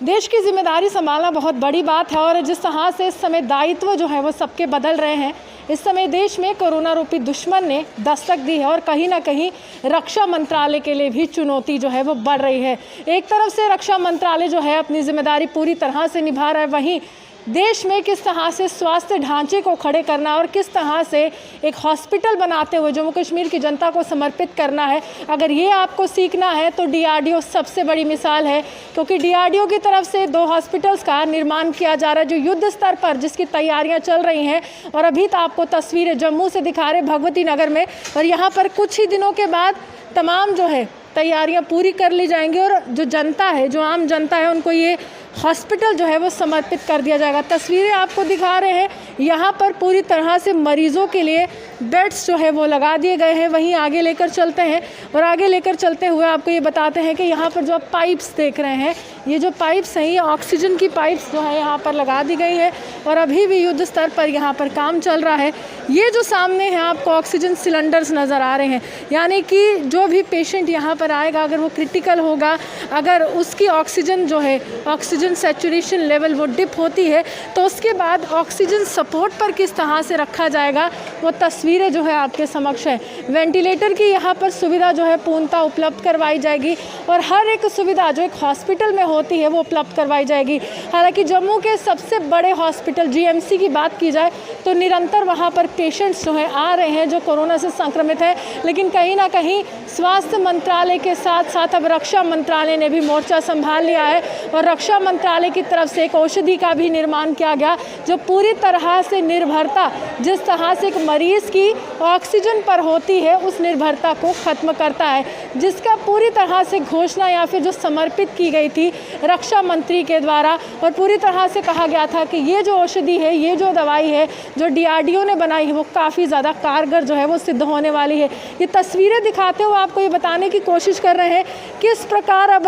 देश की जिम्मेदारी संभालना बहुत बड़ी बात है और जिस तरह से इस समय दायित्व जो है वो सबके बदल रहे हैं, इस समय देश में कोरोना रूपी दुश्मन ने दस्तक दी है और कहीं ना कहीं रक्षा मंत्रालय के लिए भी चुनौती जो है वो बढ़ रही है। एक तरफ से रक्षा मंत्रालय जो है अपनी जिम्मेदारी पूरी तरह से निभा रहा है, वहीं देश में किस तरह से स्वास्थ्य ढांचे को खड़े करना और किस तरह से एक हॉस्पिटल बनाते हुए जम्मू कश्मीर की जनता को समर्पित करना है, अगर ये आपको सीखना है तो DRDO सबसे बड़ी मिसाल है। क्योंकि DRDO की तरफ से 2 हॉस्पिटल्स का निर्माण किया जा रहा है जो युद्ध स्तर पर जिसकी तैयारियां चल रही हैं। और अभी तो आपको तस्वीरें जम्मू से दिखा रहे भगवती नगर में, और यहाँ पर कुछ ही दिनों के बाद तमाम जो है तैयारियां पूरी कर ली जाएंगी और जो जनता है, जो आम जनता है, उनको ये हॉस्पिटल जो है वो समर्पित कर दिया जाएगा। तस्वीरें आपको दिखा रहे हैं, यहाँ पर पूरी तरह से मरीज़ों के लिए बेड्स जो है वो लगा दिए गए हैं। वहीं आगे लेकर चलते हैं और आगे लेकर चलते हुए आपको ये बताते हैं कि यहाँ पर जो आप पाइप्स देख रहे हैं, ये जो पाइप्स हैं ये ऑक्सीजन की पाइप्स जो है यहाँ पर लगा दी गई है और अभी भी युद्ध स्तर पर यहाँ पर काम चल रहा है। ये जो सामने है आपको ऑक्सीजन सिलेंडर्स नज़र आ रहे हैं, यानी कि जो भी पेशेंट यहाँ पर आएगा, अगर वो क्रिटिकल होगा, अगर उसकी ऑक्सीजन जो है ऑक्सीजन सैचुरेशन लेवल वो डिप होती है, तो उसके बाद ऑक्सीजन सपोर्ट पर किस तरह से रखा जाएगा वो तस्वीरें जो है आपके समक्ष है। वेंटिलेटर की यहाँ पर सुविधा जो है पूर्णतः उपलब्ध करवाई जाएगी और हर एक सुविधा जो एक हॉस्पिटल में होती है वो उपलब्ध करवाई जाएगी। हालांकि जम्मू के सबसे बड़े हॉस्पिटल GMC की बात की जाए तो निरंतर वहाँ पर पेशेंट्स जो है आ रहे हैं जो कोरोना से संक्रमित है, लेकिन कहीं ना कहीं स्वास्थ्य मंत्रालय के साथ साथ अब रक्षा मंत्रालय ने भी मोर्चा संभाल लिया है और रक्षा मंत्रालय की तरफ से एक औषधि का भी निर्माण किया गया जो पूरी तरह से निर्भरता, जिस तरह से एक मरीज़ की ऑक्सीजन पर होती है, उस निर्भरता को ख़त्म करता है, जिसका पूरी तरह से घोषणा या फिर जो समर्पित की गई थी रक्षा मंत्री के द्वारा। और पूरी तरह से कहा गया था कि ये जो औषधि है, ये जो दवाई है जो DRDO ने बनाई है वो काफ़ी ज़्यादा कारगर जो है वो सिद्ध होने वाली है। ये तस्वीरें दिखाते हुए आपको ये बताने की कोशिश कर रहे हैं किस प्रकार अब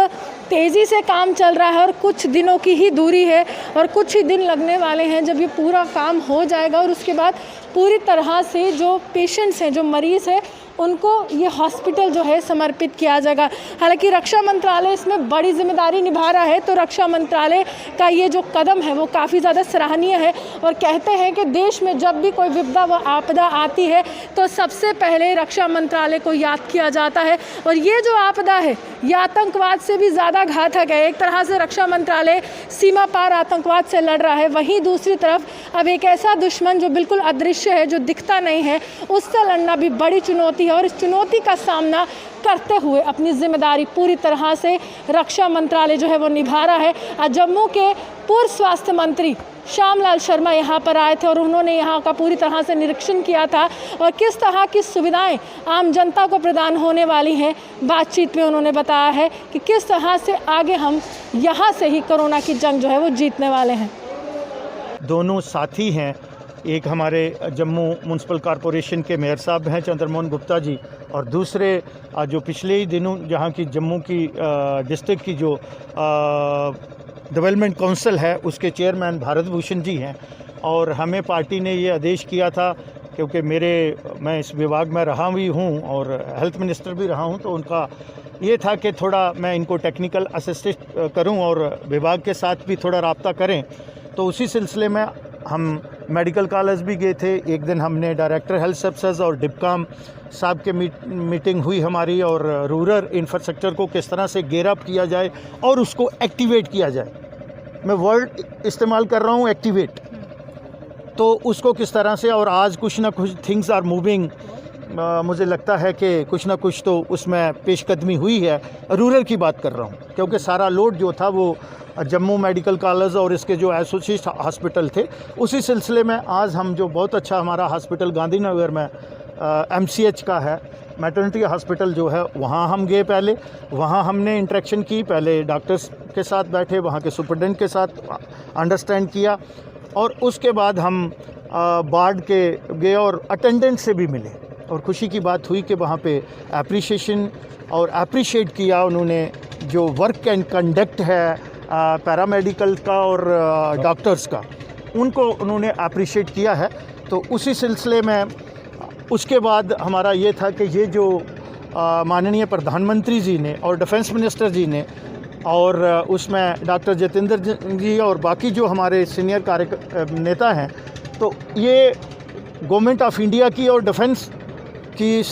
तेज़ी से काम चल रहा है और कुछ दिनों की ही दूरी है और कुछ ही दिन लगने वाले हैं जब ये पूरा काम हो जाएगा और उसके बाद पूरी तरह से जो पेशेंट्स हैं, जो मरीज़ हैं, उनको ये हॉस्पिटल जो है समर्पित किया जाएगा। हालांकि रक्षा मंत्रालय इसमें बड़ी जिम्मेदारी निभा रहा है, तो रक्षा मंत्रालय का ये जो कदम है वो काफ़ी ज़्यादा सराहनीय है और कहते हैं कि देश में जब भी कोई विपदा व आपदा आती है तो सबसे पहले रक्षा मंत्रालय को याद किया जाता है। और ये जो आपदा है ये आतंकवाद से भी ज़्यादा घातक है। एक तरह से रक्षा मंत्रालय सीमा पार आतंकवाद से लड़ रहा है, वहीं दूसरी तरफ अब एक ऐसा दुश्मन जो बिल्कुल अदृश्य है, जो दिखता नहीं है, उससे लड़ना भी बड़ी चुनौती है। और इस चुनौती का सामना करते हुए अपनी जिम्मेदारी पूरी तरह से रक्षा मंत्रालय जो है वो निभा रहा है। आज जम्मू के पूर्व स्वास्थ्य मंत्री श्यामलाल शर्मा यहाँ पर आए थे और उन्होंने यहाँ का पूरी तरह से निरीक्षण किया था और किस तरह की सुविधाएं आम जनता को प्रदान होने वाली हैं। बातचीत में उन्होंने बताया है कि किस तरह से आगे हम यहाँ से ही कोरोना की जंग जो है वो जीतने वाले हैं। दोनों साथी हैं, एक हमारे जम्मू म्यूनसिपल कॉरपोरेशन के मेयर साहब हैं चंद्रमोहन गुप्ता जी, और दूसरे जो पिछले ही दिनों जहाँ की जम्मू की डिस्ट्रिक्ट की जो डेवलपमेंट काउंसिल है उसके चेयरमैन भारत भूषण जी हैं। और हमें पार्टी ने ये आदेश किया था, क्योंकि मैं इस विभाग में रहा भी हूँ और हेल्थ मिनिस्टर भी रहा हूँ, तो उनका ये था कि थोड़ा मैं इनको टेक्निकल असिस्ट करूँ और विभाग के साथ भी थोड़ा रब्ता करें। तो उसी सिलसिले में हम मेडिकल कॉलेज भी गए थे। एक दिन हमने डायरेक्टर हेल्थ सर्विसेज और डिप्काम साहब के मीटिंग हुई हमारी, और रूरल इंफ्रास्ट्रक्चर को किस तरह से गेयर अप किया जाए और उसको एक्टिवेट किया जाए। मैं वर्ड इस्तेमाल कर रहा हूँ, एक्टिवेट, तो उसको किस तरह से, और आज कुछ ना कुछ थिंग्स आर मूविंग। मुझे लगता है कि कुछ ना कुछ तो उसमें पेशकदमी हुई है। रूरल की बात कर रहा हूँ, क्योंकि सारा लोड जो था वो जम्मू मेडिकल कॉलेज और इसके जो एसोसिएट हॉस्पिटल थे, उसी सिलसिले में आज हम जो बहुत अच्छा हमारा हॉस्पिटल गांधीनगर में MCH का है, मैटरनिटी हॉस्पिटल जो है, वहाँ हम गए। पहले वहाँ हमने इंटरेक्शन की, पहले डॉक्टर्स के साथ बैठे, वहाँ के सुपरडेंट के साथ अंडरस्टैंड किया, और उसके बाद हम वार्ड के गए और अटेंडेंट से भी मिले। और खुशी की बात हुई कि वहाँ पे एप्रिशिएशन और अप्रिशिएट किया उन्होंने जो वर्क एंड कंडक्ट है पैरामेडिकल का और डॉक्टर्स का, उनको उन्होंने अप्रिशिएट किया है। तो उसी सिलसिले में उसके बाद हमारा ये था कि ये जो माननीय प्रधानमंत्री जी ने और डिफेंस मिनिस्टर जी ने और उसमें डॉक्टर जितेंद्र जी और बाकी जो हमारे सीनियर नेता हैं, तो ये गवर्नमेंट ऑफ इंडिया की और डिफेंस की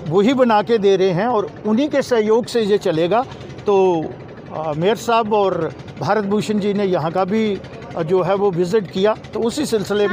वही बना के दे रहे हैं और उन्हीं के सहयोग से ये चलेगा। तो मेयर साहब और भारत भूषण जी ने यहाँ का भी जो है वो विज़िट किया, तो उसी सिलसिले में